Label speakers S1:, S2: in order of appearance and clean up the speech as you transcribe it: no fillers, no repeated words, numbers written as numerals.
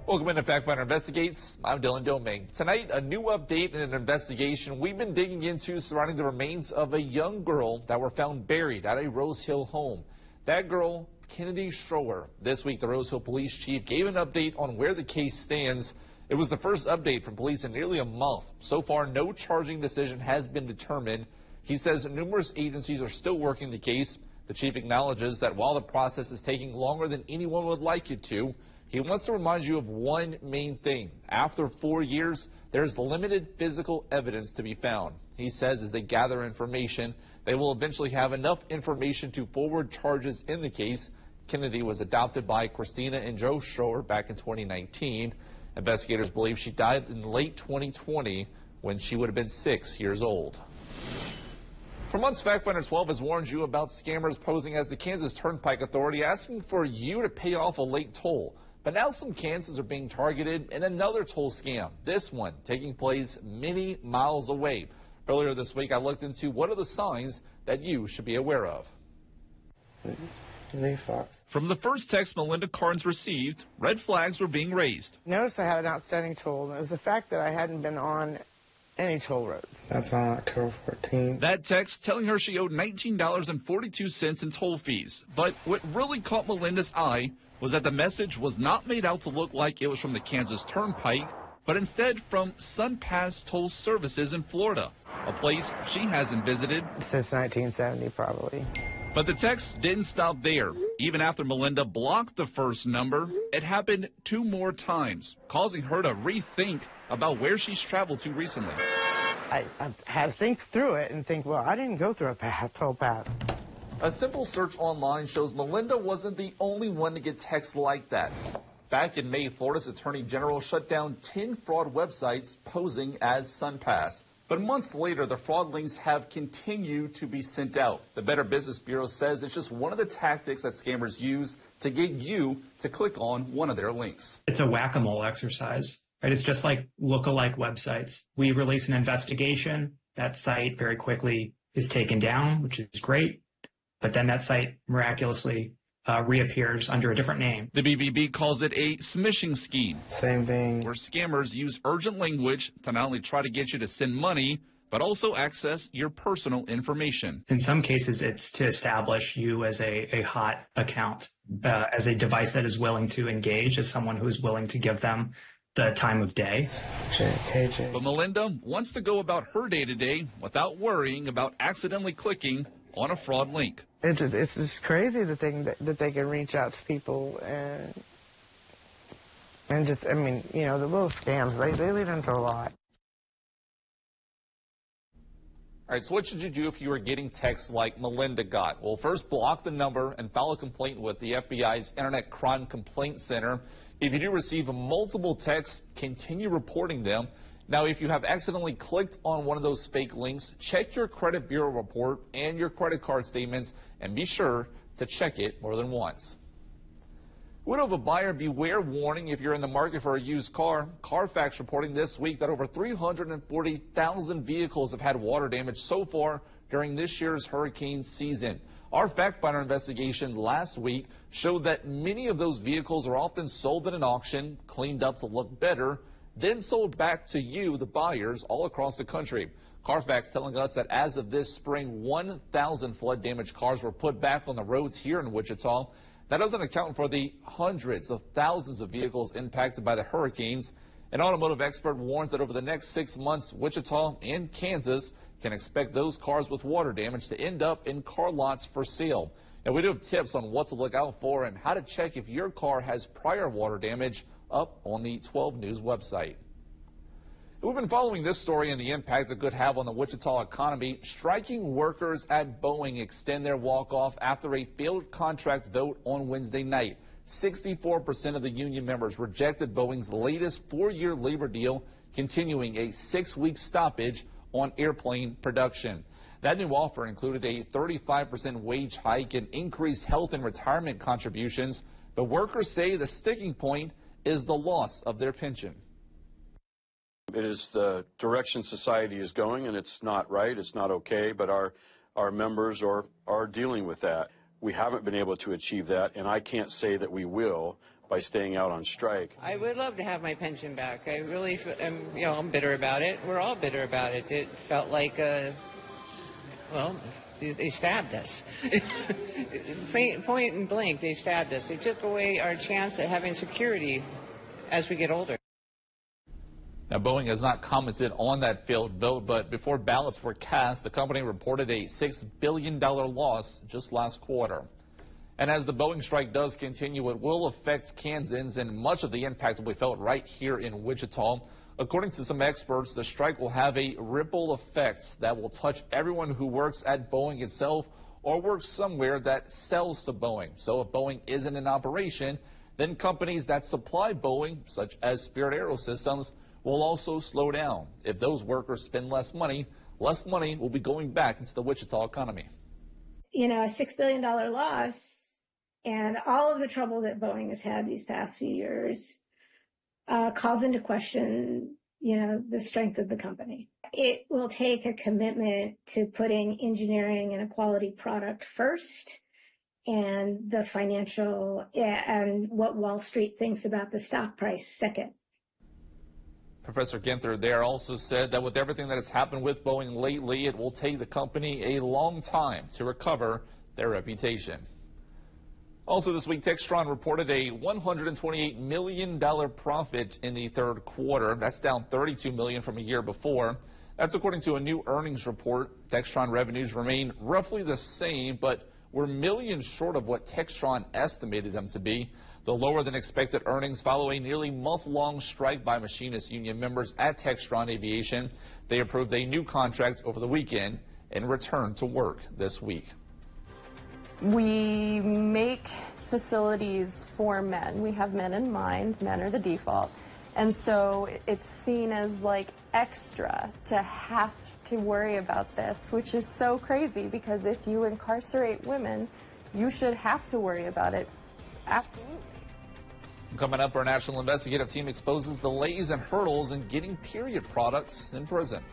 S1: Welcome into Factfinder Investigates. I'm Dylan Doming. Tonight, a new update in an investigation we've been digging into surrounding the remains of a young girl that were found buried at a Rose Hill home. That girl, Kennedy Schroer. This week, the Rose Hill police chief gave an update on where the case stands. It was the first update from police in nearly a month. So far, no charging decision has been determined. He says numerous agencies are still working the case. The chief acknowledges that while the process is taking longer than anyone would like it to, he wants to remind you of one main thing. After 4 years, there's limited physical evidence to be found. He says as they gather information, they will eventually have enough information to forward charges in the case. Kennedy was adopted by Christina and Joe Schroer back in 2019. Investigators believe she died in late 2020 when she would have been 6 years old. For months, Factfinder 12 has warned you about scammers posing as the Kansas Turnpike Authority, asking for you to pay off a late toll. But now some Kansans are being targeted in another toll scam, this one taking place many miles away. Earlier this week, I looked into what are the signs that you should be aware of. From the first text Melinda Carnes received, red flags were being raised.
S2: Notice I had an outstanding toll, and it was the fact that I hadn't been on any toll roads.
S3: That's on October 14th.
S1: That text telling her she owed $19.42 in toll fees. But what really caught Melinda's eye was that the message was not made out to look like it was from the Kansas Turnpike, but instead from SunPass Toll Services in Florida, a place she hasn't visited
S2: since 1970, probably.
S1: But the text didn't stop there. Even after Melinda blocked the first number, it happened 2 more times, causing her to rethink about where she's traveled to recently.
S2: I had to think through it and think, well, I didn't go through a toll path.
S1: A simple search online shows Melinda wasn't the only one to get texts like that. Back in May, Florida's Attorney General shut down 10 fraud websites posing as SunPass. But months later, the fraud links have continued to be sent out. The Better Business Bureau says it's just one of the tactics that scammers use to get you to click on one of their links.
S4: It's a whack-a-mole exercise, right? It's just like look-alike websites. We release an investigation. That site very quickly is taken down, which is great. But then that site miraculously reappears under a different name.
S1: The BBB calls it a smishing scheme.
S3: Same thing.
S1: Where scammers use urgent language to not only try to get you to send money, but also access your personal information.
S4: In some cases, it's to establish you as a hot account, as a device that is willing to engage, as someone who is willing to give them the time of day.
S1: But Melinda wants to go about her day-to-day without worrying about accidentally clicking on a fraud link.
S2: It's just crazy the thing that they can reach out to people and just, I mean, you know, the little scams, they lead into a lot.
S1: All right, so what should you do if you are getting texts like Melinda got? Well, first, block the number and file a complaint with the FBI's Internet Crime Complaint Center. If you do receive multiple texts, continue reporting them. Now, if you have accidentally clicked on one of those fake links, check your credit bureau report and your credit card statements, and be sure to check it more than once. Widow of a buyer beware warning if you're in the market for a used car. Carfax reporting this week that over 340,000 vehicles have had water damage so far during this year's hurricane season. Our Factfinder investigation last week showed that many of those vehicles are often sold at an auction, cleaned up to look better, then sold back to you, the buyers, all across the country. Carfax telling us that as of this spring, 1,000 flood-damaged cars were put back on the roads here in Wichita. That doesn't account for the hundreds of thousands of vehicles impacted by the hurricanes. An automotive expert warns that over the next 6 months, Wichita and Kansas can expect those cars with water damage to end up in car lots for sale. Now, we do have tips on what to look out for and how to check if your car has prior water damage up on the 12 News website. We've been following this story and the impact it could have on the Wichita economy. Striking workers at Boeing extend their walk-off after a failed contract vote on Wednesday night. 64% of the union members rejected Boeing's latest 4-year labor deal, continuing a 6-week stoppage on airplane production. That new offer included a 35% wage hike and increased health and retirement contributions, but workers say the sticking point is the loss of their pension.
S5: It is the direction society is going, and it's not right, it's not okay, but our members are dealing with that. we haven't been able to achieve that, and I can't say that we will by staying out on strike.
S6: I would love to have my pension back. I really am, I'm bitter about it. We're all bitter about it. It felt like, they stabbed us. Point and blank, they stabbed us. They took away our chance at having security as we get older.
S1: Now, Boeing has not commented on that failed vote, but before ballots were cast, the company reported a $6 billion loss just last quarter. And as the Boeing strike does continue, it will affect Kansans, and much of the impact will be felt right here in Wichita. According to some experts, the strike will have a ripple effect that will touch everyone who works at Boeing itself or works somewhere that sells to Boeing. So if Boeing isn't in operation, then companies that supply Boeing, such as Spirit Aerosystems, will also slow down. If those workers spend less money will be going back into the Wichita economy.
S7: A $6 billion loss and all of the trouble that Boeing has had these past few years calls into question, the strength of the company. It will take a commitment to putting engineering and a quality product first, and the financial and what Wall Street thinks about the stock price second.
S1: Professor Ginther there also said that with everything that has happened with Boeing lately, it will take the company a long time to recover their reputation. Also this week, Textron reported a $128 million profit in the third quarter. That's down $32 million from a year before. That's according to a new earnings report. Textron revenues remain roughly the same, but were millions short of what Textron estimated them to be. The lower than expected earnings follow a nearly month-long strike by machinist union members at Textron Aviation. They approved a new contract over the weekend and returned to work this week.
S8: We make facilities for men. We have men in mind. Men are the default. And so it's seen as like extra to have to worry about this, which is so crazy, because if you incarcerate women, you should have to worry about it. Absolutely.
S1: Coming up, our national investigative team exposes delays and hurdles in getting period products in prison.